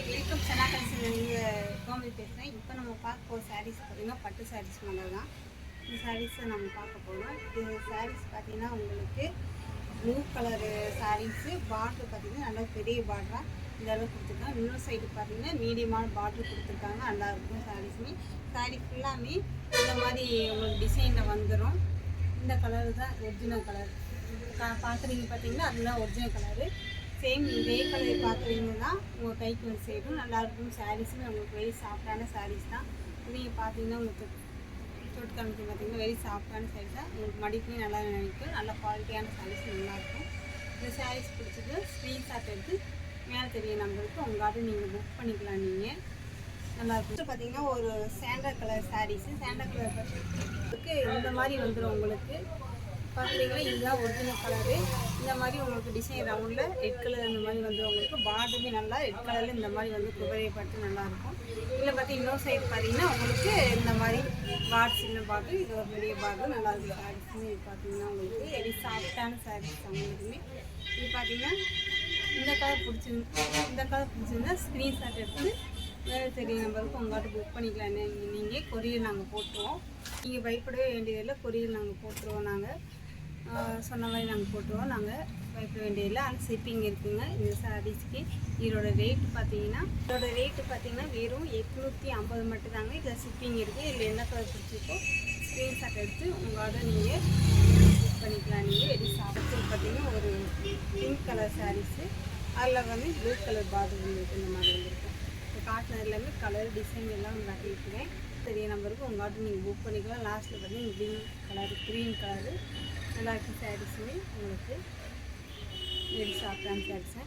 Welcome சனா கலெக்ஷன்லேருந்து கோமதி பேசுகிறேன். இப்போ நம்ம பார்க்க போகிற சாரீஸ் பார்த்திங்கன்னா பட்டு சாரீஸ் மாதிரி தான். இந்த சாரீஸை நம்ம பார்க்க போகிறோம். இது சாரீஸ் பார்த்திங்கன்னா உங்களுக்கு ப்ளூ கலரு சாரீஸு பார்டர் பார்த்திங்கன்னா நல்லா பெரிய பார்டராக இந்த அளவுக்கு கொடுத்துருக்காங்க. இன்னொரு சைடு பார்த்திங்கன்னா மீடியமான பார்டர் கொடுத்துருக்காங்க. நல்லாயிருக்கும் சாரீஸுமே. சாரீ ஃபுல்லாமே இந்த மாதிரி உங்களுக்கு டிசைனில் வந்துடும். இந்த கலரு தான் ஒரிஜினல் கலர். பார்க்குறீங்க பார்த்தீங்கன்னா அதுதான் ஒரிஜினல் கலரு. சேம் இதே கலர் பார்க்குறீங்கன்னா உங்கள் கைக்கு வந்து சேரும். நல்லாயிருக்கும். சாரீஸுமே உங்களுக்கு வெரி சாஃப்டான சாரீஸ் தான். நீங்கள் பார்த்தீங்கன்னா உங்களுக்கு தொட்டு காமிச்சு பார்த்தீங்கன்னா வெரி சாஃப்டான சாரீஸ் தான். உங்களுக்கு மடிப்புமே நல்லா நினைக்கும். நல்ல குவாலிட்டியான சாரீஸ் நல்லாயிருக்கும். இந்த சாரீஸ் பிடிச்சது ஸ்க்ரீன்ஷாட் எடுத்து மேலே தெரிய நம்பருக்கு உங்களாட்டும் நீங்கள் புக் பண்ணிக்கலாம். நீங்கள் நல்லாயிருக்கும். பார்த்தீங்கன்னா ஒரு sandal colour sarees. Sandal colour இந்த மாதிரி வந்துடும் உங்களுக்கு. பார்க்குறீங்களா இதுதான் ஒரிஜினல் கலரு. இந்த மாதிரி உங்களுக்கு டிசைன் ரவுண்டில் ரெட் கலர் இந்த மாதிரி வந்து உங்களுக்கு பார்டருமே நல்லா ரெட் கலரில் இந்த மாதிரி வந்து குபரையப்பட்டு நல்லாயிருக்கும். இதில் பார்த்தீங்கன்னா இன்னொரு சைடு பார்த்தீங்கன்னா உங்களுக்கு இந்த மாதிரி பார்டர் சின்ன பார்டர், இது ஒரு பெரிய பார்டர் நல்லாயிருக்கும். சாரீஸுமே இது பார்த்தீங்கன்னா உங்களுக்கு வெரி சாஃப்டான சாரீஸ் அவங்களுக்குமே. இது பார்த்தீங்கன்னா இந்த கலர் பிடிச்சிருந்தா ஸ்க்ரீன்ஷாட் எடுத்து வேறு தெரிய நம்பருக்கு உங்கள்கிட்ட புக் பண்ணிக்கலாம். நீங்கள் கொரியர் நாங்கள் போட்டுருவோம். நீங்கள் பயப்படவே வேண்டியதில்லை. கொரியர் நாங்கள் போட்டுருவோம். நாங்கள் சொன்ன மாதிரி நாங்கள் போட்டுருவோம். நாங்கள் பயப்பட வேண்டியதில்லை. ஆனால் ஷிப்பிங் இருக்குதுங்க இந்த சாரீஸ்க்கு. இதோட ரேட்டு பார்த்தீங்கன்னா வெறும் 850 மட்டும்தாங்க. இதில் ஷிப்பிங் இருக்குது. இதில் என்ன கலர் பிடிச்சிருக்கோ ஸ்க்ரீன்ஷாட் எடுத்து உங்களோட நீங்கள் புக் பண்ணிக்கலாம். நீங்கள் வெரி சாப்பிட்டு பார்த்தீங்கன்னா ஒரு பிங்க் கலர் சாரீஸு, அதில் வந்து ப்ளூ கலர் பார்டர் வந்துருக்கு. இந்த மாதிரி வந்துருக்கும். இப்போ காட்டின எல்லாமே கலர் டிசைன் எல்லாம் காட்டியிருக்கிறேன். பெரிய நம்பருக்கு உங்கள்கிட்ட நீங்கள் புக் பண்ணிக்கலாம். லாஸ்ட்டில் பார்த்தீங்கன்னா க்ரீன் கலரு நல்லாயிருக்கும். சாரீஸுமே உங்களுக்கு வெரி சாஃப்டான சாரீஸை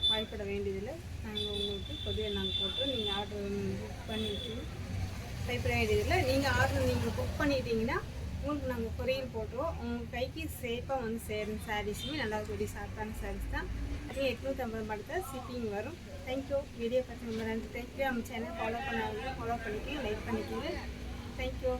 பயப்பட வேண்டியதில்லை. நாங்கள் உங்களுக்கு கொரியர் நாங்கள் போட்டுருவோம். நீங்கள் ஆர்டர் புக் பண்ணிவிட்டு பயப்பட வேண்டியதில்லை. நீங்கள் புக் பண்ணிட்டீங்கன்னா உங்களுக்கு நாங்கள் கொரியர் போட்டுருவோம். உங்கள் கைக்கு சேஃபாக வந்து சேரும். சாரீஸுமே நல்லா வெரி சாஃப்டான சாரீஸ் தான். அது 850 மட்டும் தான் ஷிப்பிங் வரும். தேங்க்யூ. வீடியோ பார்த்து ரொம்ப நன்றி. தேங்க்யூ. நம்ம சேனல் ஃபாலோ பண்ணிக்கோங்க, லைக் பண்ணிக்கோங்க. தேங்க்யூ.